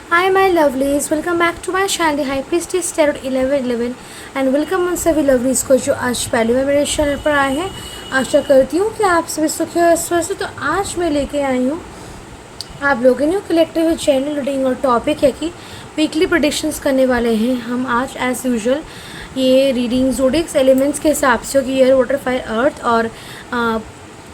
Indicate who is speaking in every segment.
Speaker 1: Hi my lovelies, welcome back to my channel High Priestess Tarot 1111 and welcome उन सभी lovelies को जो आज पहली बार मेरे चैनल पर आए हैं। आशा करती हूँ कि आप सभी सुखी और स्वस्थ। तो आज मैं लेके आई हूँ आप लोगों ने कलेक्टिव चैनल रीडिंग और टॉपिक है कि वीकली प्रेडिक्शंस करने वाले हैं हम आज एज़ यूजुअल। ये रीडिंग ज़ोडिएक एलिमेंट्स के हिसाब से होगी, एयर वाटर फायर अर्थ, और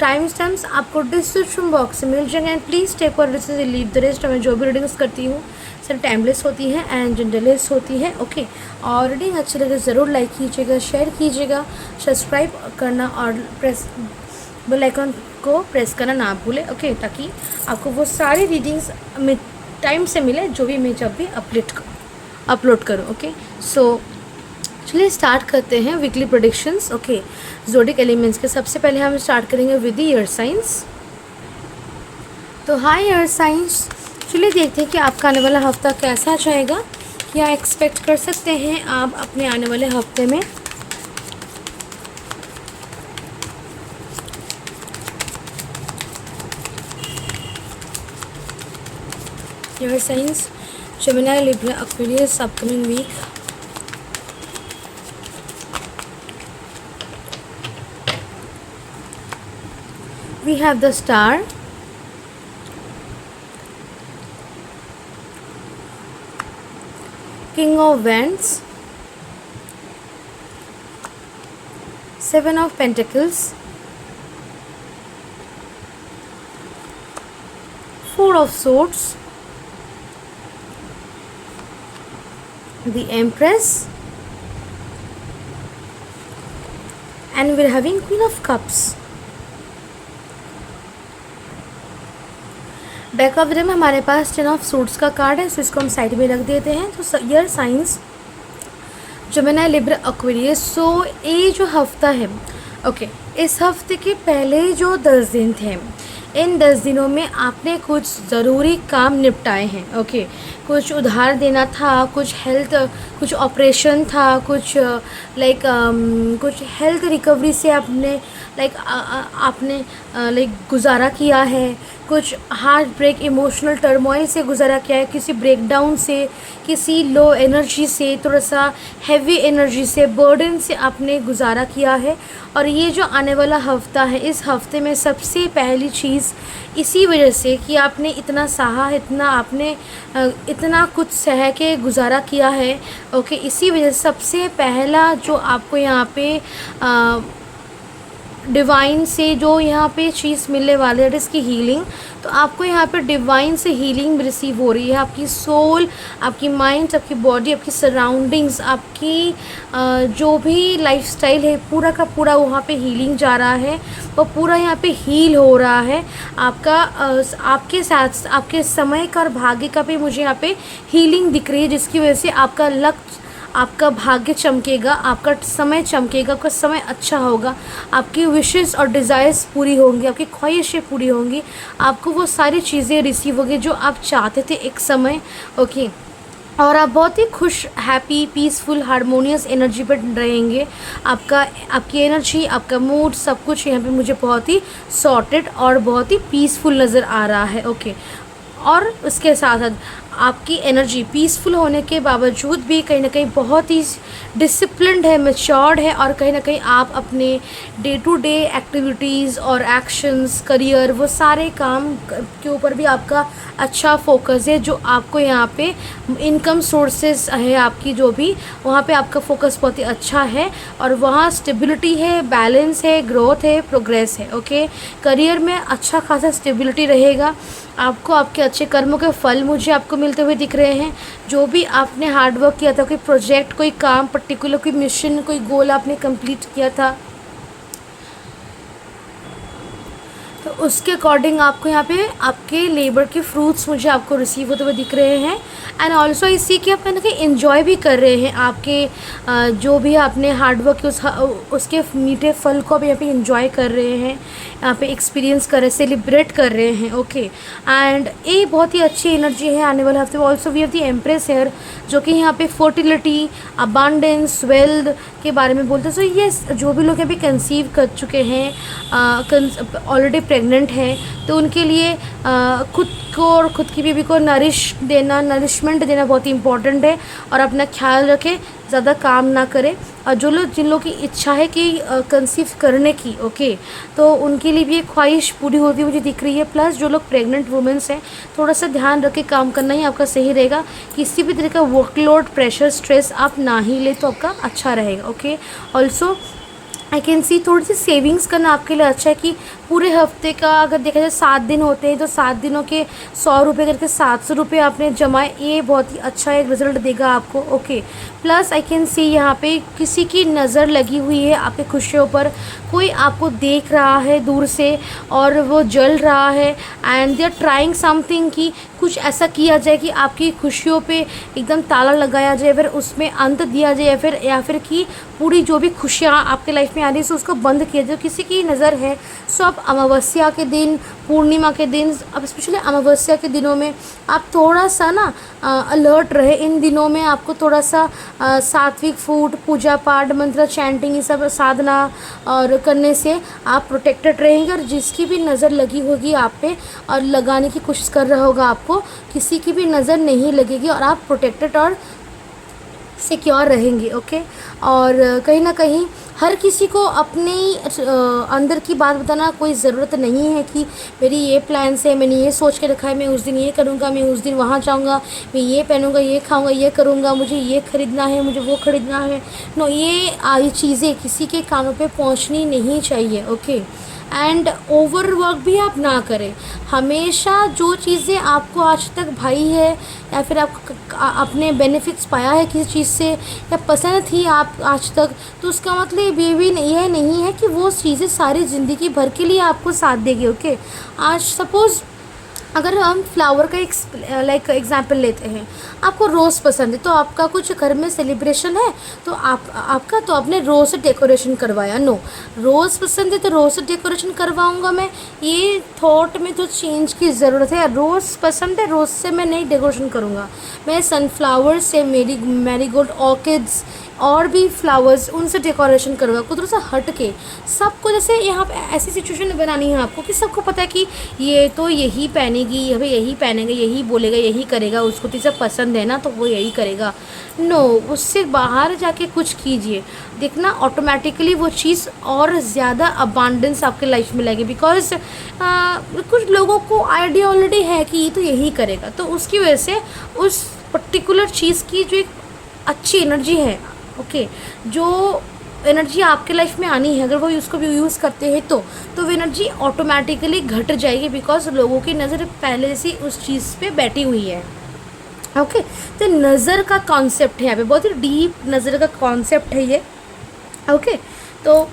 Speaker 1: टाइम स्टैम्प्स आपको डिस्क्रिप्शन बॉक्स में मिल जाएंगे। एंड प्लीज़ टेक और this is leave the rest. मैं जो भी रीडिंग्स करती हूँ सर टाइमलेस होती हैं एंड जनरलेस होती है। ओके, और रीडिंग अच्छी लगे ज़रूर लाइक कीजिएगा, शेयर कीजिएगा, सब्सक्राइब करना और प्रेस बेल आइकन को प्रेस करना ना भूलें। ओके, ताकि आपको वो सारी रीडिंग्स में टाइम से मिले जो भी मैं जब भी अपलोड करूँ। ओके, सो चलिए स्टार्ट करते हैं weekly predictions. Okay, zodiac elements के सबसे पहले हम स्टार्ट करेंगे विद द ईयर साइंस। तो हाय ईयर साइंस, चलिए देखते हैं कि आपका आने वाला हफ्ता कैसा जाएगा, क्या एक्सपेक्ट कर सकते हैं आप अपने आने वाले हफ्ते में। Air signs Gemini, Libra, Aquarius upcoming week. We have the Star, King of Wands, Seven of Pentacles, Four of Swords, the Empress, and we're having Queen of Cups. Back of the में हमारे पास 10 of suits का card है, तो इसको हम side में रख देते हैं। तो air signs Gemini, Libra, Aquarius. So ये जो हफ्ता है, ओके, इस हफ्ते के पहले जो 10 दिन थे, इन 10 दिनों में आपने कुछ ज़रूरी काम निपटाए हैं। ओके, कुछ उधार देना था, कुछ हेल्थ, कुछ ऑपरेशन था, कुछ कुछ हेल्थ रिकवरी से आपने आपने गुजारा किया है, कुछ हार्ट ब्रेक, इमोशनल टर्मोइल से गुजारा किया है, किसी ब्रेकडाउन से, किसी लो एनर्जी से, थोड़ा सा हैवी एनर्जी से, बर्डन से आपने गुजारा किया है। और ये जो आने वाला हफ्ता है, इस हफ्ते में सबसे पहली चीज़ इसी वजह से कि आपने इतना सहा, इतना कुछ सह के गुजारा किया है। ओके, इसी वजह से सबसे पहला जो आपको यहाँ पे डिवाइन से जो यहाँ पे चीज़ मिलने वाली है इसकी हीलिंग। तो आपको यहाँ पे डिवाइन से हीलिंग रिसीव हो रही है। आपकी सोल, आपकी माइंड, आपकी बॉडी, आपकी सराउंडिंग्स, आपकी जो भी लाइफस्टाइल है, पूरा का पूरा वहाँ पे हीलिंग जा रहा है, वो पूरा यहाँ पे हील हो रहा है। आपका आपके साथ आपके समय का और भाग्य का भी मुझे यहाँ पे हीलिंग दिख रही है, जिसकी वजह से आपका लक, आपका भाग्य चमकेगा, आपका समय चमकेगा, आपका समय अच्छा होगा, आपकी विशेस और डिज़ायर्स पूरी होंगी, आपकी ख्वाहिशें पूरी होंगी, आपको वो सारी चीज़ें रिसीव होगी जो आप चाहते थे एक समय। ओके, और आप बहुत ही खुश, हैप्पी, पीसफुल, हारमोनियस एनर्जी पर रहेंगे। आपकी एनर्जी, आपका मूड, सब कुछ यहाँ पे मुझे बहुत ही सॉर्टेड और बहुत ही पीसफुल नज़र आ रहा है। ओके, और उसके साथ साथ आपकी एनर्जी पीसफुल होने के बावजूद भी कहीं ना कहीं बहुत ही डिसिप्लिन्ड है, मैच्योर्ड है, और कहीं ना कहीं आप अपने डे टू डे एक्टिविटीज़ और एक्शंस, करियर, वो सारे काम के ऊपर भी आपका अच्छा फोकस है। जो आपको यहाँ पे इनकम सोर्सेस है आपकी, जो भी वहाँ पे आपका फोकस बहुत ही अच्छा है, और वहाँ स्टेबिलिटी है, बैलेंस है, ग्रोथ है, प्रोग्रेस है। ओके, करियर में अच्छा खासा स्टेबिलिटी रहेगा। आपको आपके अच्छे कर्मों के फल मुझे आपको मिलते हुए दिख रहे हैं। जो भी आपने हार्डवर्क किया था, कोई प्रोजेक्ट, कोई काम, पर्टिकुलर कोई मिशन, कोई गोल आपने कंप्लीट किया था, तो उसके अकॉर्डिंग आपको यहाँ पे आपके लेबर के फ्रूट्स मुझे आपको रिसीव होते हुए दिख रहे हैं। एंड ऑल्सो इसी कि आप कहीं ना कहीं इन्जॉय भी कर रहे हैं, आपके जो भी आपने हार्डवर्क उसके मीठे फल को आप यहाँ पे इन्जॉय कर रहे हैं, यहाँ पे एक्सपीरियंस कर रहे हैं, सेलिब्रेट कर रहे हैं। ओके, एंड ये बहुत ही अच्छी एनर्जी है आने वाले हफ्ते में। Also we have the empress here, जो कि यहाँ पे फर्टिलिटी, अबांडेंस, वेल्थ के बारे में बोलते हैं। सो ये जो भी लोग यहाँ पे कंसीव कर चुके हैं, ऑलरेडी प्रेग्नेंट हैं तो उनके लिए खुद को और खुद की बेबी को नरिशमेंट देना बहुत ही इम्पॉर्टेंट है। और अपना ख्याल रखें, ज़्यादा काम ना करें। और जिन लोगों की इच्छा है कि कंसीव करने की, ओके, तो उनके लिए भी ये ख्वाहिश पूरी होती मुझे दिख रही है। प्लस जो लोग प्रेग्नेंट वुमेंस हैं, थोड़ा सा ध्यान रख के काम करना ही आपका सही रहेगा। किसी भी तरह का वर्कलोड, प्रेशर, स्ट्रेस आप ना ही ले तो आपका अच्छा रहेगा। ओके, ऑल्सो आई कैन सी थोड़ी सी सेविंग्स करना आपके लिए अच्छा है कि पूरे हफ्ते का अगर देखा जाए 7 दिन होते हैं तो 7 दिनों के 100 रुपये करके 700 रुपये आपने जमाए, ये बहुत ही अच्छा एक रिज़ल्ट देगा आपको। ओके, प्लस आई कैन सी यहाँ पे किसी की नज़र लगी हुई है आपकी खुशियों पर, कोई आपको देख रहा है दूर से और वो जल रहा है and they are trying something कि कुछ ऐसा किया जाए कि आपकी खुशियों पे एकदम ताला लगाया जाए, फिर उसमें अंत दिया जाए, या फिर कि पूरी जो भी खुशियाँ आपके लाइफ में आ रही है उसको बंद किया जाए। किसी की नज़र है सो आप अमावस्या के दिन, पूर्णिमा के दिन, अब स्पेशली अमावस्या के दिनों में आप थोड़ा सा ना अलर्ट रहे। इन दिनों में आपको थोड़ा सा सात्विक फूड, पूजा पाठ, मंत्र चैंटिंग, ये सब साधना और करने से आप प्रोटेक्टेड रहेंगे। और जिसकी भी नज़र लगी होगी आप पे और लगाने की कोशिश कर रहा होगा आपको, किसी की भी नज़र नहीं लगेगी और आप प्रोटेक्टेड और सिक्योर रहेंगे। ओके, और कहीं ना कहीं हर किसी को अपने अंदर की बात बताना कोई ज़रूरत नहीं है कि मेरी ये प्लान्स है, मैंने ये सोच के रखा है, मैं उस दिन ये करूँगा, मैं उस दिन वहाँ जाऊँगा, मैं ये पहनूँगा, ये खाऊँगा, ये करूँगा, मुझे ये ख़रीदना है, मुझे वो ख़रीदना है। नो, ये चीज़ें किसी के कानों पे पहुँचनी नहीं चाहिए। ओके, एंड ओवरवर्क भी आप ना करें। हमेशा जो चीज़ें आपको आज तक भाई है या फिर आप अपने बेनिफिट्स पाया है किसी चीज़ से या पसंद थी आप आज तक, तो उसका मतलब ये भी यह नहीं है कि वो चीज़ें सारी ज़िंदगी भर के लिए आपको साथ देगी। ओके, आज सपोज़ अगर हम फ्लावर का एक एग्जांपल लेते हैं, आपको रोज़ पसंद है तो आपका कुछ घर में सेलिब्रेशन है तो आपका तो आपने रोज़ से डेकोरेशन करवाया। नो, रोज़ पसंद है तो रोज़ से डेकोरेशन करवाऊंगा मैं, ये थॉट में तो चेंज की ज़रूरत है। रोज़ पसंद है, रोज़ से मैं नहीं डेकोरेशन करूँगा, मैं सनफ्लावर से, मैरीगोल्ड, ऑर्किड्स और भी फ्लावर्स, उनसे डेकोरेशन करवा को थोड़ा सा हट के सबको, जैसे यहाँ पे ऐसी सिचुएशन बनानी है आपको कि सबको पता है कि ये तो यही पहनेगी, अभी यही पहनेगा, यही बोलेगा, यही करेगा, उसको तो सब पसंद है ना तो वो यही करेगा। नो, उससे बाहर जाके कुछ कीजिए, देखना ऑटोमेटिकली वो चीज़ और ज़्यादा अबांडेंस आपके लाइफ में लगेगी। बिकॉज कुछ लोगों को आइडिया ऑलरेडी है कि ये तो यही करेगा, तो उसकी वजह से उस पर्टिकुलर चीज़ की जो एक अच्छी एनर्जी है, ओके, जो एनर्जी आपके लाइफ में आनी है, अगर वो उसको भी यूज़ करते हैं तो वो एनर्जी ऑटोमेटिकली घट जाएगी। बिकॉज लोगों की नज़र पहले से उस चीज़ पे बैठी हुई है। ओके, तो नज़र का कॉन्सेप्ट है यहाँ पे, बहुत ही डीप नज़र का कॉन्सेप्ट है ये। ओके, तो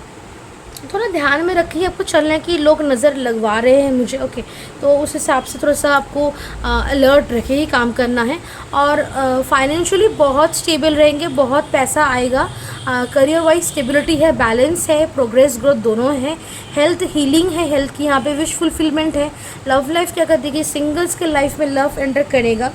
Speaker 1: थोड़ा ध्यान में रखिए, आपको चलना है कि लोग नज़र लगवा रहे हैं मुझे। ओके, तो उस हिसाब से थोड़ा सा आपको अलर्ट रखे ही काम करना है। और फाइनेंशियली बहुत स्टेबल रहेंगे, बहुत पैसा आएगा, करियर वाइज स्टेबिलिटी है, बैलेंस है, प्रोग्रेस ग्रोथ दोनों है, हेल्थ हीलिंग है, हेल्थ की यहाँ पे विश फुलफिलमेंट है। लव लाइफ क्या कर देगी, सिंगल्स के लाइफ में लव एंटर करेगा।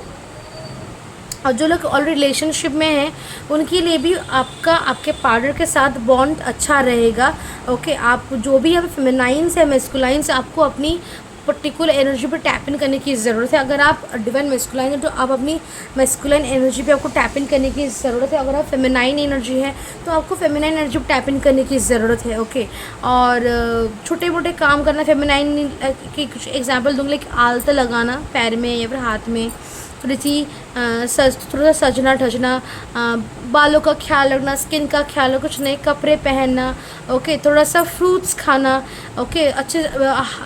Speaker 1: और जो लोग ऑलरेडी रिलेशनशिप में हैं उनके लिए भी आपके पार्टनर के साथ बॉन्ड अच्छा रहेगा। ओके, आप जो भी आप फेमिनाइन से मैस्कुलाइन से, आपको अपनी पर्टिकुलर एनर्जी पे टैप इन करने की ज़रूरत है। अगर आप डिवाइन मैस्कुलाइन हैं तो आप अपनी मैस्कुलाइन एनर्जी पे आपको टैप इन करने की ज़रूरत है। अगर आप फेमिनाइन एनर्जी है तो आपको फेमिनाइन एनर्जी पे टैप इन करने की ज़रूरत है। ओके, और छोटे मोटे काम करना, फेमिनाइन की कुछ एग्जांपल दूँगी, लाइक आलता लगाना पैर में या फिर हाथ में, थोड़ी सी थोड़ा सा सजना ठजना, बालों का ख्याल रखना, स्किन का ख्याल रखना, कुछ नए कपड़े पहनना। ओके, थोड़ा सा फ्रूट्स खाना। ओके, अच्छे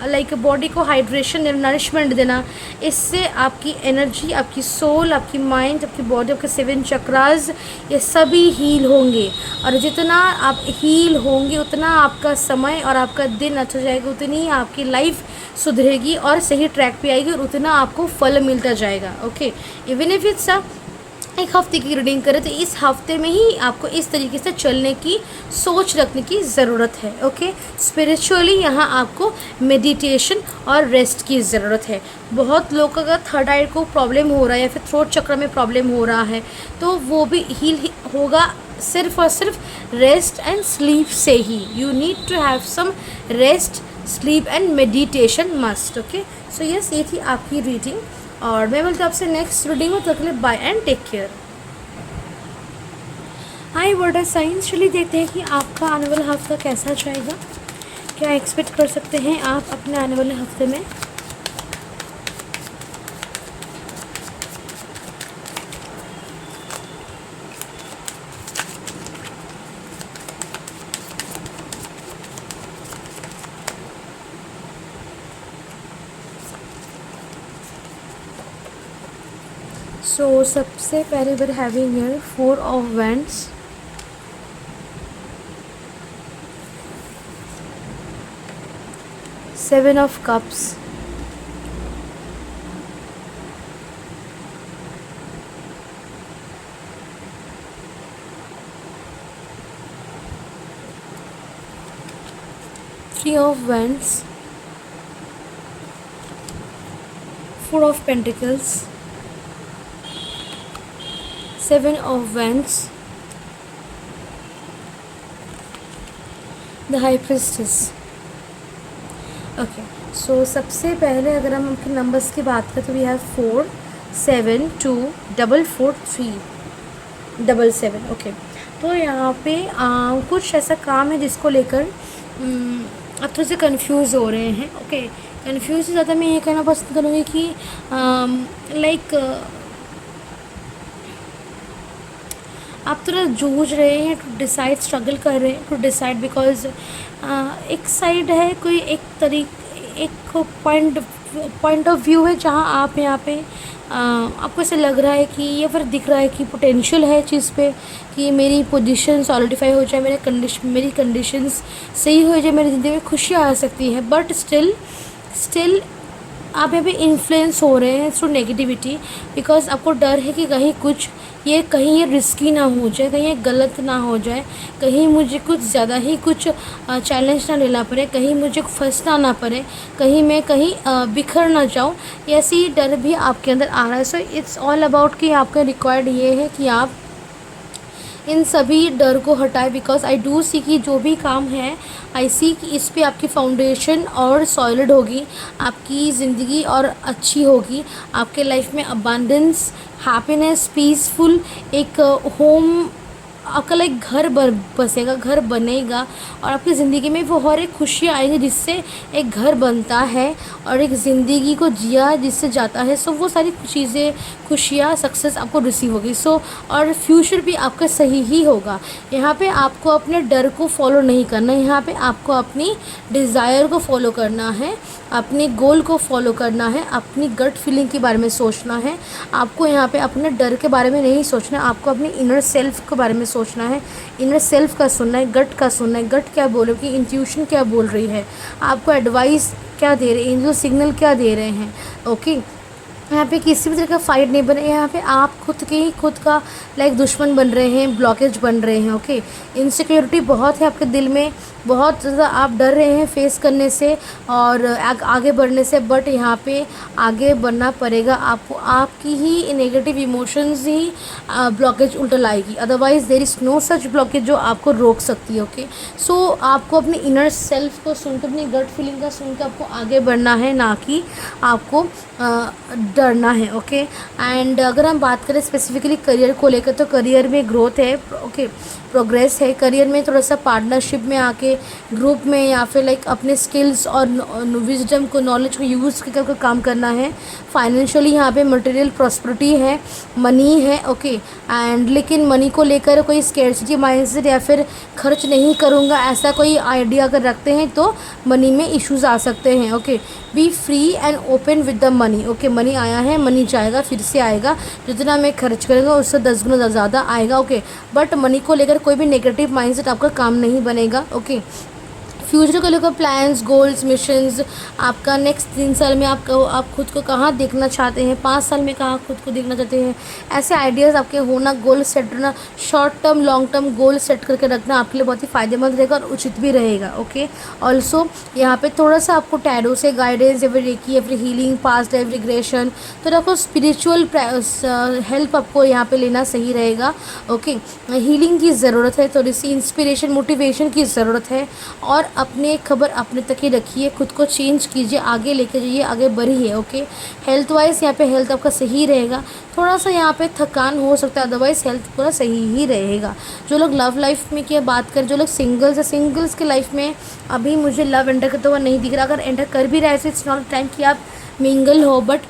Speaker 1: लाइक बॉडी को हाइड्रेशन देना, नरिशमेंट देना। इससे आपकी एनर्जी, आपकी सोल, आपकी माइंड, आपकी बॉडी, आपके 7 चक्रास, ये सभी हील होंगे। और जितना आप हील होंगे उतना आपका समय और आपका दिन अच्छा जाएगा, उतनी आपकी लाइफ सुधरेगी और सही ट्रैक पे आएगी और उतना आपको फल मिलता जाएगा। ओके, इवन इफ इट्स एक हफ्ते की रीडिंग करें तो इस हफ्ते में ही आपको इस तरीके से चलने की सोच रखने की ज़रूरत है। ओके, स्पिरिचुअली यहाँ आपको मेडिटेशन और रेस्ट की ज़रूरत है। बहुत लोगों का थर्ड आई को प्रॉब्लम हो रहा है या फिर थ्रोट चक्र में प्रॉब्लम हो रहा है तो वो भी हील होगा सिर्फ और सिर्फ रेस्ट एंड स्लीप से ही। You need to have some rest, sleep and meditation must. Okay, so yes, ये थी आपकी रीडिंग और मैं बोलती हूँ आपसे नेक्स्ट रीडिंग में। तक के लिए bye and take care. Hi water signs, चलिए देखते हैं कि आपका आने वाला हफ्ता कैसा जाएगा, क्या एक्सपेक्ट कर सकते हैं आप अपने आने वाले हफ्ते में। सो सबसे पहले were having here 4 of wands, 7 of cups, Three of Wands, 4 of Pentacles, 7 of Wands, the High Priestess। Okay, so सबसे पहले अगर हम उनके नंबर्स की बात करें तो वी हैव 4 7 2 4 4 3 7 7। ओके, तो यहाँ पे कुछ ऐसा काम है जिसको लेकर आप थोड़े से कंफ्यूज हो रहे हैं। ओके, कंफ्यूज से ज़्यादा मैं ये कहना पसंद करूँगी कि लाइक आप थोड़ा जूझ रहे हैं टू डिसाइड, स्ट्रगल कर रहे हैं टू डिसाइड, बिकॉज एक साइड है कोई एक पॉइंट ऑफ व्यू है जहाँ आप यहाँ पे आपको ऐसा लग रहा है कि या फिर दिख रहा है कि पोटेंशियल है चीज़ पे कि मेरी पोजीशन सॉलिडिफाई हो जाए, मेरी कंडीशंस सही हो जाए, मेरी ज़िंदगी में खुशियाँ आ सकती हैं, बट स्टिल आप यहाँ पे इन्फ्लुएंस हो रहे हैं थ्रू नेगेटिविटी, बिकॉज आपको डर है कि कहीं ये रिस्की ना हो जाए, कहीं ये गलत ना हो जाए, कहीं मुझे कुछ ज़्यादा ही कुछ चैलेंज ना लेना पड़े, कहीं मुझे फंसना ना पड़े, कहीं मैं बिखर ना जाऊँ, ऐसी डर भी आपके अंदर आ रहा है। सो इट्स ऑल अबाउट कि आपका रिक्वायर्ड ये है कि आप इन सभी डर को हटाए, बिकॉज आई डू सी कि जो भी काम है आई सी कि इस पे आपकी फाउंडेशन और सॉलिड होगी, आपकी ज़िंदगी और अच्छी होगी, आपके लाइफ में अबांडेंस, हैप्पीनेस, पीसफुल एक होम, आपका लाइक घर बसेगा, घर बनेगा और आपकी ज़िंदगी में वो हर एक खुशियाँ आएंगी जिससे एक घर बनता है और एक ज़िंदगी को जिया जिससे जाता है। सो वो सारी चीज़ें, खुशियाँ, सक्सेस आपको रिसीव होगी। सो और फ्यूचर भी आपका सही ही होगा। यहाँ पे आपको अपने डर को फॉलो नहीं करना है, यहाँ पे आपको अपनी डिज़ायर को फॉलो करना है, अपने गोल को फॉलो करना है, अपनी गट फीलिंग के बारे में सोचना है। आपको यहाँ पे अपने डर के बारे में नहीं सोचना है, आपको अपनी इनर सेल्फ के बारे में सोचना है, इनर सेल्फ का सुनना है, गट का सुनना है, गट क्या बोल रही है, इंट्यूशन क्या बोल रही है, आपको एडवाइस क्या दे रहे हैं, एंजल सिग्नल क्या दे रहे हैं। ओके, यहाँ पे किसी भी तरह का फाइट नहीं बने, यहाँ पे आप खुद का लाइक दुश्मन बन रहे हैं, ब्लॉकेज बन रहे हैं। ओके, इनसिक्योरिटी बहुत है आपके दिल में, बहुत ज़्यादा आप डर रहे हैं फेस करने से और आगे बढ़ने से, बट यहाँ पे आगे बढ़ना पड़ेगा आपको। आपकी ही नेगेटिव इमोशंस ही ब्लॉकेज उल्टा लाएगी, otherwise there is no such blockage जो आपको रोक सकती है। ओके, सो आपको अपने इनर सेल्फ को सुनकर, अपनी गट फीलिंग का सुनकर आपको आगे बढ़ना है, ना कि आपको डरना है। ओके, एंड अगर हम बात करें स्पेसिफिकली करियर को लेकर, तो करियर में ग्रोथ है। ओके, प्रोग्रेस है करियर में, थोड़ा सा पार्टनरशिप में आके, ग्रुप में, या फिर लाइक अपने स्किल्स और विजडम को, नॉलेज को यूज़ करके काम करना है। फाइनेंशियली यहाँ पे मटेरियल प्रॉस्पेरिटी है, मनी है। ओके, एंड लेकिन मनी को लेकर कोई स्कैर्सिटी माइंडसेट या फिर खर्च नहीं करूँगा ऐसा कोई आइडिया अगर रखते हैं तो मनी में इश्यूज़ आ सकते हैं। Okay, B free and open with the money. Okay, money आया है, मनी जाएगा, फिर से आएगा, जितना मैं खर्च करूँगा उससे 10 गुना ज़्यादा आएगा। ओके, बट मनी को लेकर कोई भी नेगेटिव माइंडसेट आपका काम नहीं बनेगा। ओके, फ्यूचर को लेकर प्लान्स, गोल्स, मिशंस, आपका नेक्स्ट 3 साल में आप खुद को कहाँ देखना चाहते हैं, 5 साल में कहाँ खुद को देखना चाहते हैं, ऐसे आइडियाज़ आपके होना, गोल सेट करना, short term long term goal set करके रखना आपके लिए बहुत ही फ़ायदेमंद रहेगा और उचित भी रहेगा। ओके, ऑल्सो यहाँ पे थोड़ा सा आपको टैरो से गाइडेंस, या फिर रेकी, या फिर हीलिंग, पास्ट लाइफ रिग्रेशन, तो आपको स्पिरिचुअल हेल्प आपको यहाँ पे लेना सही रहेगा। ओके, हीलिंग की ज़रूरत है, थोड़ी सी इंस्पिरेशन, मोटिवेशन की ज़रूरत है, और अपने खबर अपने तक ही रखिए, खुद को चेंज कीजिए, आगे लेके जाइए, आगे बढ़िए। ओके, हेल्थ वाइज यहाँ पे हेल्थ आपका सही रहेगा, थोड़ा सा यहाँ पे थकान हो सकता है, अदरवाइज़ हेल्थ पूरा सही ही रहेगा। जो लोग लव लाइफ में की बात करें, जो लोग सिंगल्स है, सिंगल्स के लाइफ में अभी मुझे लव एंटर करता हुआ नहीं दिख रहा। अगर एंटर कर भी रहा है इट्स नॉट टाइम कि आप मिंगल हो, बट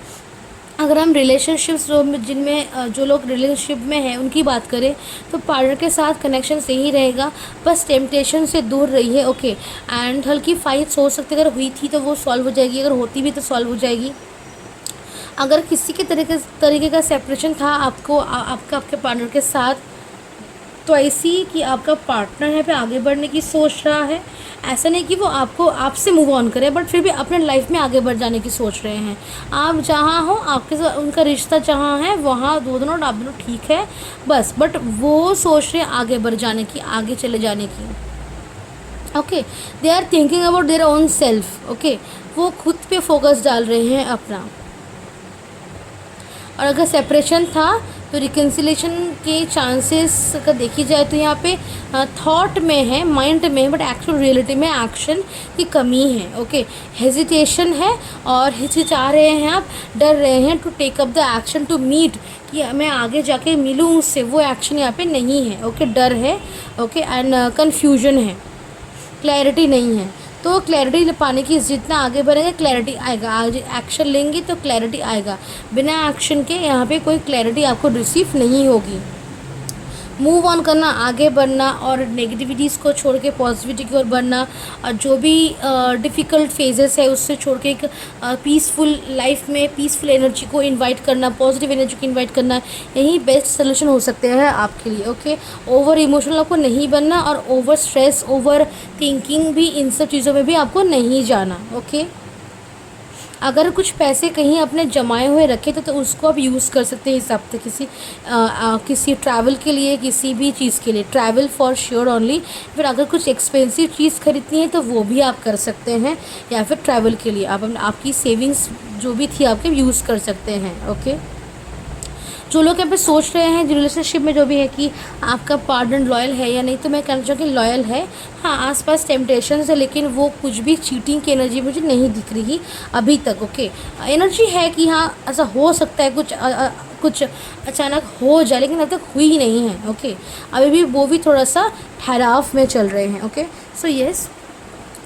Speaker 1: अगर हम रिलेशनशिप्स जिनमें जो लोग रिलेशनशिप में हैं उनकी बात करें तो पार्टनर के साथ कनेक्शन सही रहेगा, बस टेम्पटेशन से दूर रहिए। ओके, एंड हल्की फाइट्स हो सकती है, अगर हुई थी तो वो सॉल्व हो जाएगी, अगर होती भी तो सॉल्व हो जाएगी। अगर किसी के तरीके का सेपरेशन था आपको आपका आपके पार्टनर के साथ, तो ऐसी कि आपका पार्टनर यहाँ पे आगे बढ़ने की सोच रहा है, ऐसा नहीं कि वो आपको आपसे मूव ऑन करे, बट फिर भी अपने लाइफ में आगे बढ़ जाने की सोच रहे हैं। आप जहाँ हो, आपके साथ उनका रिश्ता जहाँ है वहाँ दोनों आप दोनों ठीक है बस, बट वो सोच रहे हैं आगे बढ़ जाने की, आगे चले जाने की। Okay, they are thinking about their own self. Okay, वो खुद पे फोकस डाल रहे हैं अपना। और अगर सेपरेशन था तो रिकन्सिलेशन के चांसेस का देखी जाए तो यहाँ पे थॉट में है, माइंड में है, बट एक्चुअल रियलिटी में एक्शन की कमी है। ओके, हेजिटेशन है और हिचकिचा रहे हैं आप, डर रहे हैं to take up the action to meet, कि मैं आगे जाके मिलूँ उससे, वो एक्शन यहाँ पे नहीं है। ओके, डर है। ओके, एंड कन्फ्यूजन है, क्लैरिटी नहीं है। तो क्लैरिटी पाने की जितना आगे बढ़ेंगे क्लैरिटी आएगा, आज एक्शन लेंगे तो क्लैरिटी आएगा, बिना एक्शन के यहाँ पे कोई क्लैरिटी आपको रिसीव नहीं होगी। मूव ऑन करना, आगे बढ़ना और नेगेटिविटीज़ को छोड़ के पॉजिटिविटी की ओर बढ़ना, और जो भी डिफ़िकल्ट फेजेस है उससे छोड़ के एक पीसफुल लाइफ में पीसफुल एनर्जी को इनवाइट करना, पॉजिटिव एनर्जी को इनवाइट करना, यही बेस्ट सोल्यूशन हो सकते हैं आपके लिए। ओके, ओवर इमोशनल आपको नहीं बनना और ओवर स्ट्रेस, ओवर थिंकिंग भी, इन सब चीज़ों में भी आपको नहीं जाना। ओके, अगर कुछ पैसे कहीं अपने जमाए हुए रखे तो उसको आप यूज़ कर सकते हैं हिसाब से, किसी ट्रैवल के लिए, किसी भी चीज़ के लिए, ट्रैवल फॉर श्योर ओनली। फिर अगर कुछ एक्सपेंसिव चीज़ खरीदनी है तो वो भी आप कर सकते हैं, या फिर ट्रैवल के लिए आप आपकी सेविंग्स जो भी थी आपके यूज़ कर सकते हैं। ओके, जो लोग यहाँ पे सोच रहे हैं रिलेशनशिप में जो भी है कि आपका पार्टनर लॉयल है या नहीं, तो मैं कहना चाहूँगी लॉयल है। हाँ, आसपास टेम्पटेशन है, लेकिन वो कुछ भी चीटिंग की एनर्जी मुझे नहीं दिख रही अभी तक। ओके, एनर्जी है कि हाँ ऐसा हो सकता है, कुछ अचानक हो जाए, लेकिन अभी तक हुई नहीं है। ओके, अभी भी वो भी थोड़ा सा ठहराव में चल रहे हैं। Okay, so yes,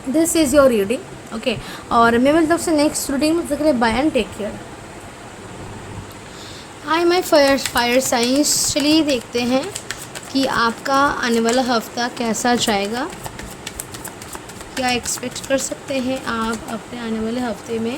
Speaker 1: this is your reading. Okay, और मैं मतलब से नेक्स्ट रीडिंग में तक bye and take care. Hi my fire signs, चलिए देखते हैं कि आपका आने वाला हफ्ता कैसा जाएगा, क्या एक्सपेक्ट कर सकते हैं आप अपने आने वाले हफ्ते में।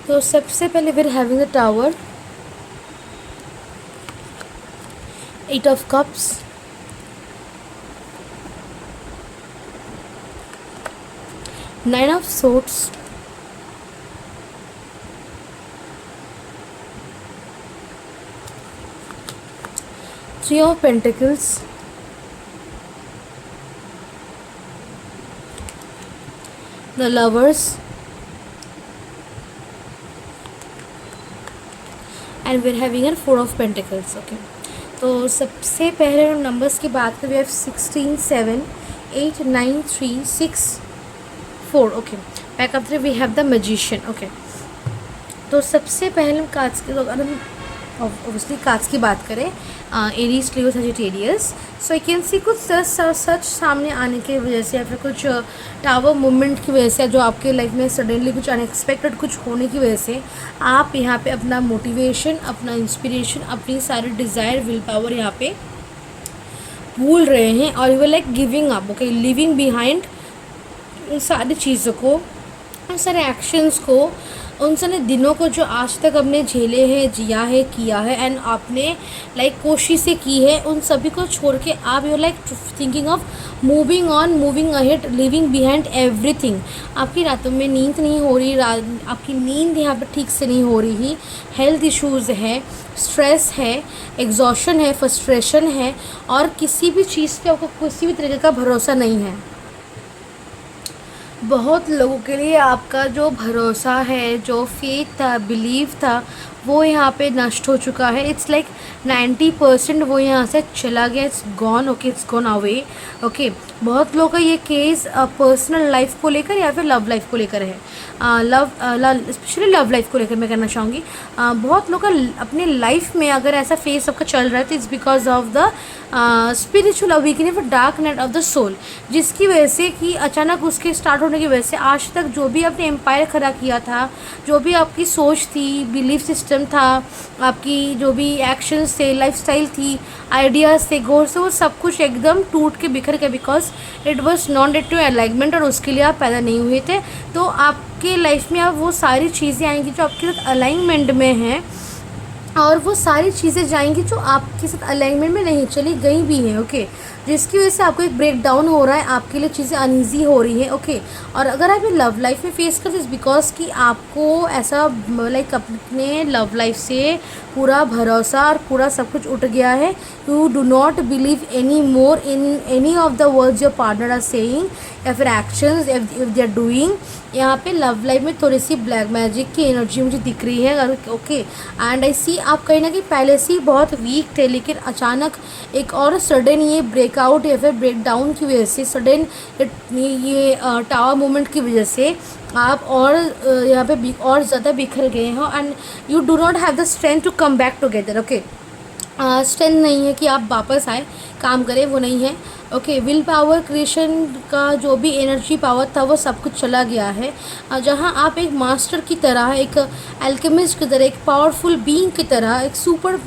Speaker 1: तो सबसे पहले we are having the tower, 8 of cups, nine of swords, three of pentacles, the lovers, and we are having an 4 of pentacles. Okay, तो सबसे पहले हम नंबर्स की बात करें, वी हैव 16, 7, 8, 9, 3, 6, 4। Okay, back up we have the magician. Okay, तो सबसे पहले हम कार्ड्स के, अगर हम ऑब्वियसली कार्ड्स की बात करें, Aries, Leo, Sagittarius, so I can सी कुछ सच सामने आने की वजह से, या फिर कुछ टावर मूवमेंट की वजह से, जो आपके लाइफ में सडनली कुछ अनएक्सपेक्टेड कुछ होने की वजह से आप यहाँ पे अपना मोटिवेशन, अपना इंस्पिरेशन, अपनी सारी डिज़ायर, विल पावर यहाँ पे भूल रहे हैं, और you are like giving up. Okay, living behind उन सारी चीज़ों को, उन सारे एक्शंस को, उन सारे दिनों को जो आज तक हमने झेले हैं, जिया है, किया है, एंड आपने लाइक कोशिशें की है, उन सभी को छोड़ के आप you like thinking of moving on, moving ahead, living behind everything. आपकी रातों में नींद नहीं हो रही, आपकी नींद यहाँ पर ठीक से नहीं हो रही, हेल्थ इश्यूज़ है, स्ट्रेस है, एग्जॉशन है, फ्रस्ट्रेशन है, और किसी भी चीज़ पे आपको किसी भी तरीके का भरोसा नहीं है। बहुत लोगों के लिए आपका जो भरोसा है, जो फेथ था, बिलीव था, वो यहाँ पे नष्ट हो चुका है। इट्स लाइक 90% वो यहाँ से चला गया, it's gone, okay, it's gone away, okay. बहुत लोगों का ये केस पर्सनल लाइफ को लेकर या फिर लव लाइफ को लेकर है, स्पेशली लव लाइफ को लेकर मैं कहना चाहूँगी। बहुत लोग का अपने लाइफ में अगर ऐसा फेस सबका चल रहा है तो it's because of the spiritual awakening of dark night of the soul, जिसकी वजह से कि अचानक उसके स्टार्ट होने की वजह से आज तक जो भी आपने एम्पायर खड़ा किया था, जो भी आपकी सोच थी, बिलीफ सिस्टम था, आपकी जो भी एक्शंस थे, लाइफस्टाइल थी, आइडियाज़ थे, गोल्स थे, वो सब कुछ एकदम टूट के बिखर के, because it was not to alignment, और उसके लिए आप पैदा नहीं हुए थे। तो आपके लाइफ में अब वो सारी चीज़ें आएंगी जो आपके साथ अलाइनमेंट में हैं, और वो सारी चीज़ें जाएंगी जो आपके साथ अलाइनमेंट में नहीं चली गई भी हैं, ओके, जिसकी वजह से आपको एक ब्रेक डाउन हो रहा है, आपके लिए चीज़ें अनईजी हो रही हैं, ओके। और अगर आप ये लव लाइफ में फेस करते हैं बिकॉज कि आपको ऐसा लाइक अपने लव लाइफ से पूरा भरोसा और पूरा सब कुछ उठ गया है, you do not believe any more in any of the words your partner are saying या फिर actions if they are doing. यहाँ पे लव लाइफ में थोड़ी सी ब्लैक मैजिक की एनर्जी मुझे दिख रही है, ओके। एंड आई सी आप कहीं ना कहीं पहले से ही बहुत वीक थे, लेकिन अचानक एक और सडन ये ब्रेकआउट या फिर ब्रेक डाउन की वजह से, सडन ये टावर मूवमेंट की वजह से आप और यहाँ पे और ज़्यादा बिखर गए हो, and you do not have the strength to come back together, okay. Strength नहीं है कि आप वापस आए, काम करें, वो नहीं है, ओके। विल पावर, क्रिएशन का जो भी एनर्जी पावर था वो सब कुछ चला गया है। जहाँ आप एक मास्टर की तरह, एक एल्केमिस्ट की तरह, एक पावरफुल बीइंग की तरह, एक सुपर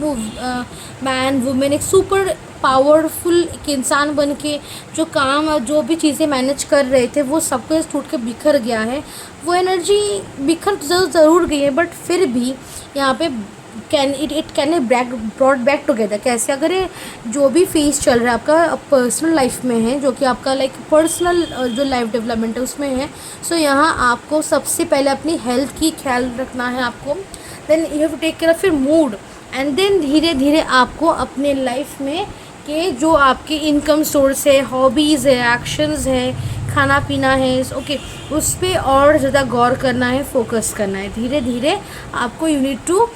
Speaker 1: मैन वुमेन, एक सुपर पावरफुल एक इंसान बन के जो काम और जो भी चीज़ें मैनेज कर रहे थे वो सब कुछ टूट के बिखर गया है। वो एनर्जी बिखर ज़रूर गई है, बट फिर भी यहाँ पे it can brought back together. कैसे? अगर ये जो भी फेज चल रहा है आपका पर्सनल लाइफ में है, जो कि आपका लाइक पर्सनल जो लाइफ डेवलपमेंट है उसमें है, सो यहाँ आपको सबसे पहले अपनी हेल्थ की ख्याल रखना है आपको, then you have to take care of your mood, and then धीरे धीरे आपको अपने लाइफ में के जो आपके इनकम सोर्स है, हॉबीज़ है, एक्शंस है, खाना पीना है, ओके, उस पर और ज़्यादा गौर करना है, फोकस करना है। धीरे धीरे आपको यू नीड टू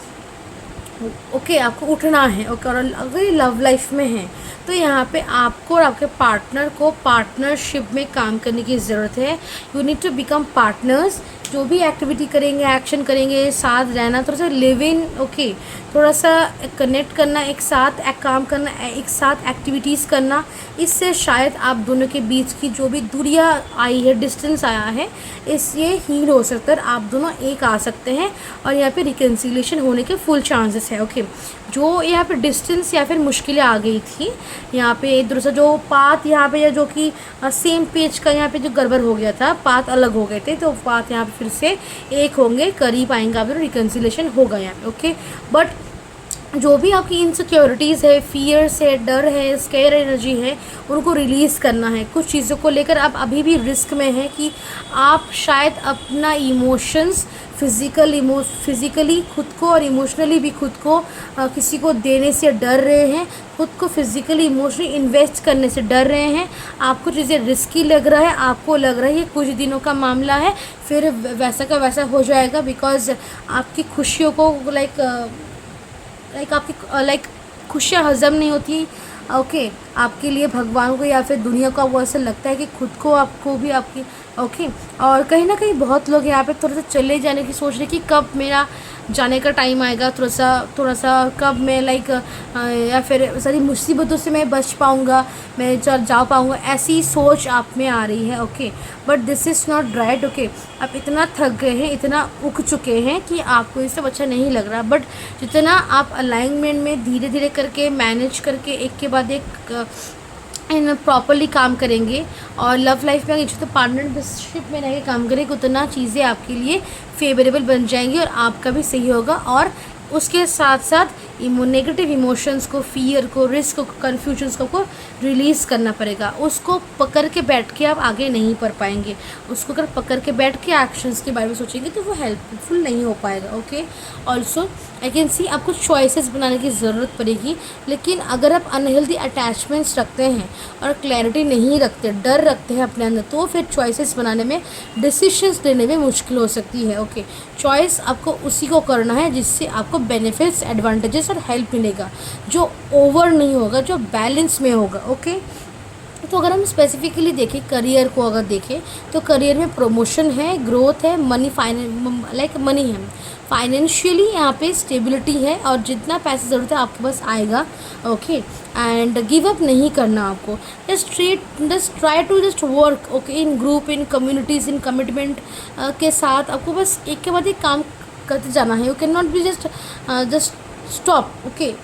Speaker 1: ओके आपको उठना है, ओके। और अगर लव लाइफ में है तो यहाँ पे आपको और आपके पार्टनर को पार्टनरशिप में काम करने की ज़रूरत है। You need to become partners. जो भी एक्टिविटी करेंगे, एक्शन करेंगे, साथ रहना, थोड़ा सा लिव इन, ओके, थोड़ा सा कनेक्ट करना, एक साथ एक काम करना, एक साथ एक्टिविटीज़ करना, इससे शायद आप दोनों के बीच की जो भी दूरियां आई है, डिस्टेंस आया है, इससे हील हो सकता है, आप दोनों एक आ सकते हैं और यहाँ पे रिकन्सिलेशन होने के फुल चांसेस है, ओके। जो यहाँ पे डिस्टेंस या फिर मुश्किलें आ गई थी, यहाँ पे एक दूसरा जो पाथ यहाँ पे, या जो कि सेम पेज का यहाँ पे जो गड़बड़ हो गया था, पाथ अलग हो गए थे, तो पाथ यहाँ पे फिर से एक होंगे, करीब आएंगे, आप रिकन्सिलेशन होगा यहाँ पे, ओके। बट जो भी आपकी इनसिक्योरिटीज़ है, फियर्स है, डर है, स्केयर एनर्जी है, उनको रिलीज़ करना है। कुछ चीज़ों को लेकर आप अभी भी रिस्क में हैं कि आप शायद अपना इमोशंस फिज़िकली खुद को और इमोशनली भी खुद को किसी को देने से डर रहे हैं, खुद को फिज़िकली इमोशनली इन्वेस्ट करने से डर रहे हैं। आपको चीज़ें रिस्की लग रहा है, आपको लग रहा है ये कुछ दिनों का मामला है, फिर वैसा का वैसा हो जाएगा, बिकॉज आपकी खुशियों को लाइक खुशियाँ हज़म नहीं होती, ओके। आपके लिए भगवान को या फिर दुनिया को वो ऐसा लगता है कि खुद को आपको भी आपकी, ओके। और कहीं ना कहीं बहुत लोग यहाँ पे थोड़ा सा चले जाने की सोच रहे कि कब मेरा जाने का टाइम आएगा, थोड़ा सा कब मैं लाइक या फिर सारी मुसीबतों से मैं बच पाऊँगा, मैं जा पाऊँगा, ऐसी सोच आप में आ रही है, okay. But this is not right, okay. आप इतना थक गए हैं, इतना उग चुके हैं कि आपको इससे अच्छा नहीं लग रहा, बट जितना आप अलाइनमेंट में धीरे धीरे करके मैनेज करके एक के बाद एक एंड प्रॉपरली काम करेंगे और लव लाइफ में जितना पार्टनरशिप में रह के काम करेंगे उतना चीज़ें आपके लिए फेवरेबल बन जाएंगी और आपका भी सही होगा। और उसके साथ साथ नेगेटिव इमोशंस को, फियर को, रिस्क को, कन्फ्यूजन्स को रिलीज़ करना पड़ेगा। उसको पकड़ के बैठ के आप आगे नहीं बढ़ पाएंगे। उसको अगर पकड़ के बैठ के एक्शंस के बारे में सोचेंगे तो वो हेल्पफुल नहीं हो पाएगा। ओके, ऑल्सो आई कैन सी आपको चॉइसेस बनाने की ज़रूरत पड़ेगी। लेकिन अगर आप अनहेल्दी अटैचमेंट्स रखते हैं और क्लैरिटी नहीं रखते, डर रखते हैं अपने अंदर, तो फिर चॉइसेस बनाने में, डिसीशंस लेने में मुश्किल हो सकती है। ओके, चॉइस आपको उसी को करना है जिससे आपको बेनिफिट्स, एडवांटेजेस और हेल्प मिलेगा, जो ओवर नहीं होगा, जो बैलेंस में होगा। ओके, तो अगर हम स्पेसिफिकली देखें करियर को, अगर देखें तो करियर में प्रमोशन है, ग्रोथ है, मनी, लाइक मनी है, फाइनेंशियली यहाँ पे स्टेबिलिटी है और जितना पैसा ज़रूरत है आपके पास आएगा। ओके, एंड गिव अप नहीं करना आपको। Just try to just work, okay, in group, in communities, in commitment के साथ आपको बस एक के बाद एक काम करते जाना है। You can not be just stop. Okay,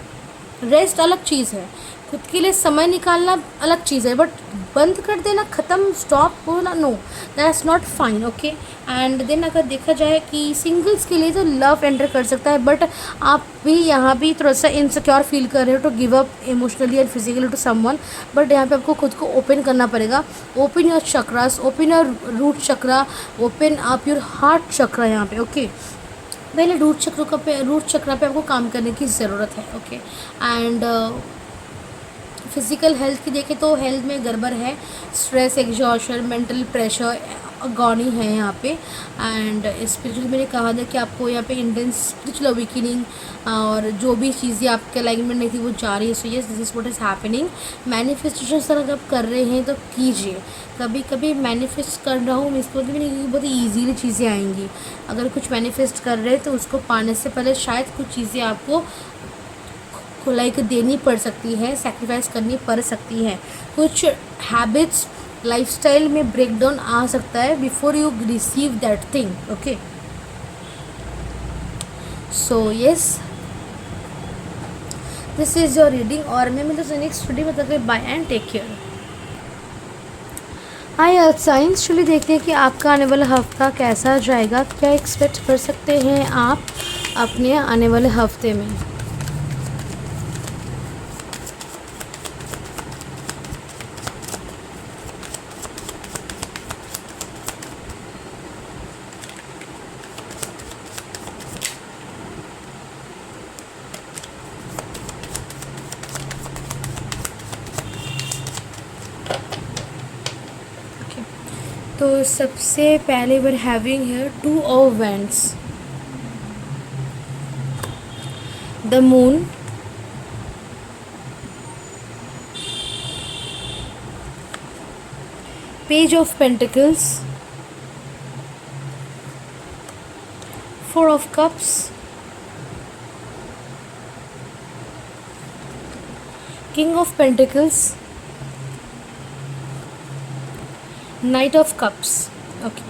Speaker 1: rest अलग चीज़ है, खुद के लिए समय निकालना अलग चीज़ है, बट बंद कर देना, ख़त्म, स्टॉप होना, no, that's not fine. Okay, and then अगर देखा जाए कि सिंगल्स के लिए तो लव एंटर कर सकता है, बट आप भी यहाँ भी थोड़ा सा इनसिक्योर फील कर रहे हो to give up emotionally and physically to someone, but यहाँ पे आपको खुद को ओपन करना पड़ेगा। Open your chakras, open your root chakra, open up your heart chakra यहाँ पे। ओके, पहले रूट चक्रा पे आपको काम करने की ज़रूरत है। ओके, एंड फिज़िकल हेल्थ की देखें तो हेल्थ में गड़बड़ है, स्ट्रेस, एग्जॉशन, मेंटल प्रेशर गौनी है यहाँ पे। एंड स्पिरिचुअल मैंने कहा था कि आपको यहाँ पे इंटेंस स्पिरिचुअल अवेकनिंग और जो भी चीज़ें आपके अलाइनमेंट नहीं थी वो जा रही है। सो yes, this is what is happening. Manifestation अगर आप कर रहे हैं तो कीजिए। कभी कभी मैनिफेस्ट कर रहा हूँ इसको भी नहीं, क्योंकि बहुत ईजीली चीज़ें आएंगी। अगर कुछ मैनिफेस्ट कर रहे हैं तो उसको पाने से पहले शायद कुछ चीज़ें आपको लाइक देनी पड़ सकती है, सेक्रीफाइस करनी पड़ सकती है। कुछ हैबिट्स, लाइफस्टाइल में ब्रेकडाउन आ सकता है before you receive that thing. Okay, so yes, this is your reading और मैं मतलब नेक्स्ट वीडियो में तक bye and take care. Hi earth signs, चलिए देखते हैं कि आपका आने वाला हफ्ता कैसा जाएगा, क्या एक्सपेक्ट कर सकते हैं आप अपने आने वाले हफ्ते में। तो सबसे पहले वर हैविंग है 2 of wands, the moon, page of pentacles, 4 of cups, king of pentacles, night of cups. Okay,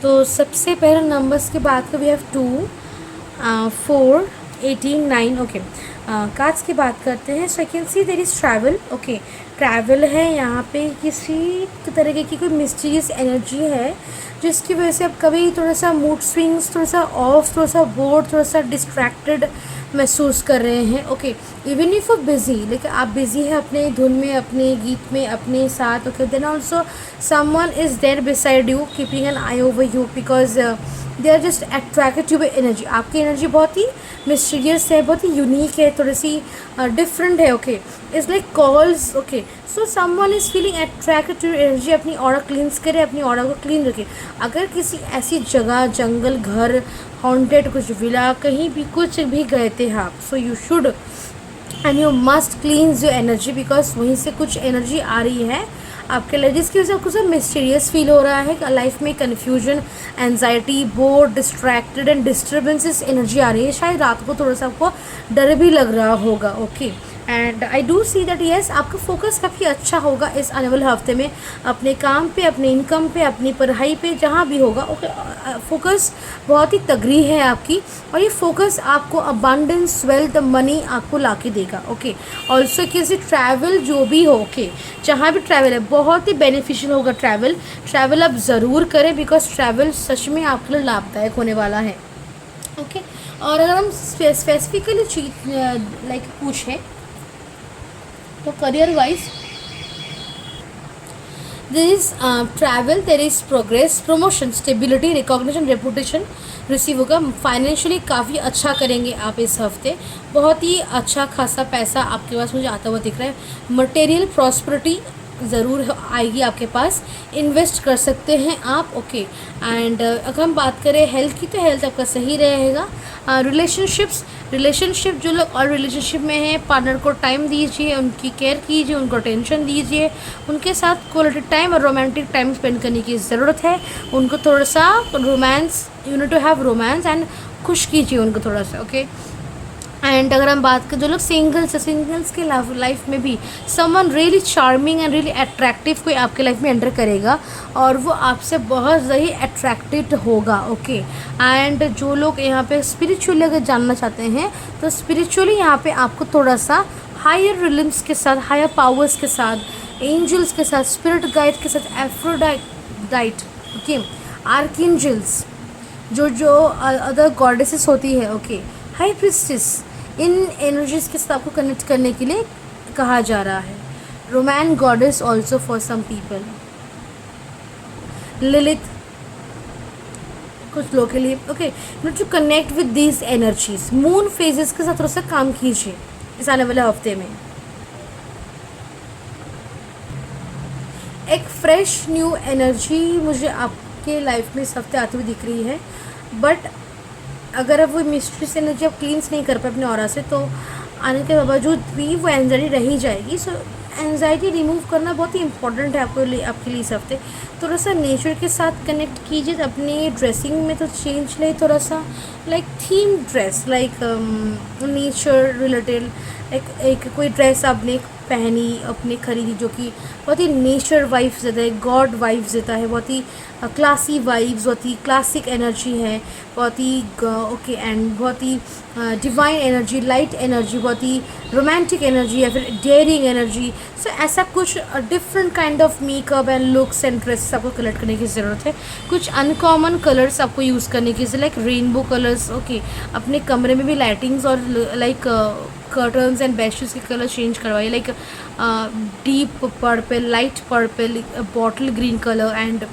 Speaker 1: तो सबसे पहले नंबर्स की बात करें, वी हैव 2, 4, 18, 9। ओके, कार्ड्स की बात करते हैं। So I can see there is travel. Okay, travel है यहाँ पे, किसी तरीके की कोई मिस्टीरियस एनर्जी है जिसकी वजह से आप कभी थोड़ा सा मूड स्विंग्स, थोड़ा सा ऑफ, थोड़ा सा बोर्ड, थोड़ा सा डिस्ट्रैक्टेड महसूस कर रहे हैं। ओके, इवन इफ बिज़ी, लेकिन आप बिज़ी हैं अपने धुन में, अपने गीत में, अपने साथ। Okay, then also someone is there beside you, keeping an eye over you, because they are just attracted to energy. आपकी एनर्जी बहुत ही मिस्टीरियस है, बहुत ही यूनिक है, थोड़ी सी डिफरेंट है। Okay, it's like calls. Okay, so someone is feeling attracted to energy. अपनी ऑरा क्लींस करें, अपनी ऑरा को क्लीन रखें। अगर किसी ऐसी जगह, जंगल, घर, हॉन्टेड, कुछ विला, कहीं भी कुछ भी गए थे आप, so you should and you must क्लींस your energy, because वहीं से कुछ एनर्जी आ रही है आपके लिए, जिसकी वजह से आपको सब मिस्टीरियस फील हो रहा है। लाइफ में confusion, anxiety, bored, distracted and disturbances energy आ रही है। शायद रात को थोड़ा सा आपको डर भी लग रहा होगा। Okay, and I do see that yes आपका फोकस काफ़ी अच्छा होगा इस आने वाले हफ्ते में, अपने काम पे, अपने इनकम पे, अपनी पढ़ाई पे, जहाँ भी होगा ओके। फोकस बहुत ही तगड़ी है आपकी, और ये फोकस आपको अबांडेंस, वेल्थ, मनी आपको ला के देगा ओके। ऑल्सो किसी ट्रैवल जो भी हो ओके, जहाँ भी ट्रैवल है बहुत ही बेनिफिशियल होगा। ट्रैवल आप ज़रूर करें, बिकॉज ट्रैवल सच में आपके लिए लाभदायक होने वाला है ओके। और अगर हम स्पेसिफिकली चीज लाइक पूछें तो career wise there is travel, there is progress, promotion, stability, recognition, reputation receive होगा। फाइनेंशियली काफ़ी अच्छा करेंगे आप इस हफ्ते, बहुत ही अच्छा खासा पैसा आपके पास मुझे आता हुआ दिख रहा है। मटेरियल प्रॉस्पेरिटी ज़रूर आएगी आपके पास, इन्वेस्ट कर सकते हैं आप ओके। एंड अगर हम बात करें हेल्थ की, तो हेल्थ आपका सही रहेगा। रिलेशनशिप जो लोग और रिलेशनशिप में हैं, पार्टनर को टाइम दीजिए, उनकी केयर कीजिए, उनको अटेंशन दीजिए, उनके साथ क्वालिटी टाइम और रोमांटिक टाइम स्पेंड करने की ज़रूरत है। उनको थोड़ा सा romance, you need to have romance and खुश कीजिए उनको थोड़ा सा ओके। एंड अगर हम बात करें जो लोग सिंगल्स के लाइफ में भी someone really charming and really attractive कोई आपके लाइफ में एंटर करेगा, और वो आपसे बहुत ही अट्रैक्टेड होगा ओके। एंड जो लोग यहाँ पे स्पिरिचुअली अगर जानना चाहते हैं, तो स्पिरिचुअली यहाँ पे आपको थोड़ा सा हायर रिलिम्स के साथ, हायर पावर्स के साथ, एंजल्स के साथ, स्पिरिट गाइड के साथ, एफ्रोडाइट ओके, आर्कएंजल्स, जो अदर गॉडेसेस होती है ओके, हाई प्रिस्टेस, इन एनर्जीज के साथ आपको कनेक्ट करने के लिए कहा जा रहा है। Roman goddess also for some people, Lilith कुछ लोगों के लिए okay. To connect with these energies, moon phases के साथ थोड़ा सा काम कीजिए इस आने वाले हफ्ते में। एक फ्रेश न्यू एनर्जी मुझे आपके लाइफ में इस हफ्ते आती हुई दिख रही है, बट अगर अब वो मिस्ट्री से एनर्जी आप क्लींस नहीं कर पाए अपने ऑरा से, तो आने के बावजूद भी वो एंजाइटी रही जाएगी। सो एंजाइटी रिमूव करना बहुत ही इंपॉर्टेंट है आपके लिए इस हफ्ते। थोड़ा सा नेचर के साथ कनेक्ट कीजिए, अपनी ड्रेसिंग में तो चेंज ले, थोड़ा सा like theme dress, like nature related, एक कोई ड्रेस आपने पहनी, अपने खरीदी जो कि बहुत ही नेचर वाइब्स देता है, गॉड वाइब्स देता है, बहुत ही क्लासी वाइब्स, बहुत ही क्लासिक एनर्जी है, बहुत ही ओके एंड बहुत ही डिवाइन एनर्जी, लाइट एनर्जी, बहुत ही रोमांटिक एनर्जी, या फिर डेयरिंग एनर्जी। सो ऐसा कुछ different kind of makeup and looks and dresses आपको कलेक्ट करने की ज़रूरत है। कुछ अनकॉमन कलर्स आपको यूज़ करने की, लाइक रेनबो कलर्स ओके। अपने कमरे में भी लाइटिंग्स और लाइक कर्टन्स एंड बेडशीट्स के कलर चेंज करवाइए, like deep purple, light purple, bottle green colour and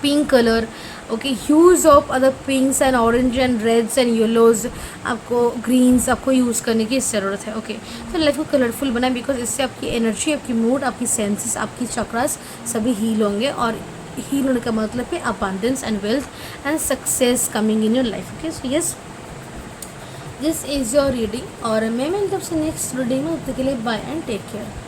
Speaker 1: pink colour okay. Use of other pinks and orange and reds and yellows, आपको greens आपको use करने की ज़रूरत है okay. तो life को कलरफुल बनाए, बिकॉज इससे आपकी एनर्जी, आपकी मूड, आपकी सेंसेस, आपकी चक्रास सभी हील होंगे, और हील होने का मतलब है abundance and wealth and success coming in your life okay. So yes, this is your reading, और मैं तरफ से नेक्स्ट रीडिंग में, तब तक के लिए बाय एंड टेक केयर।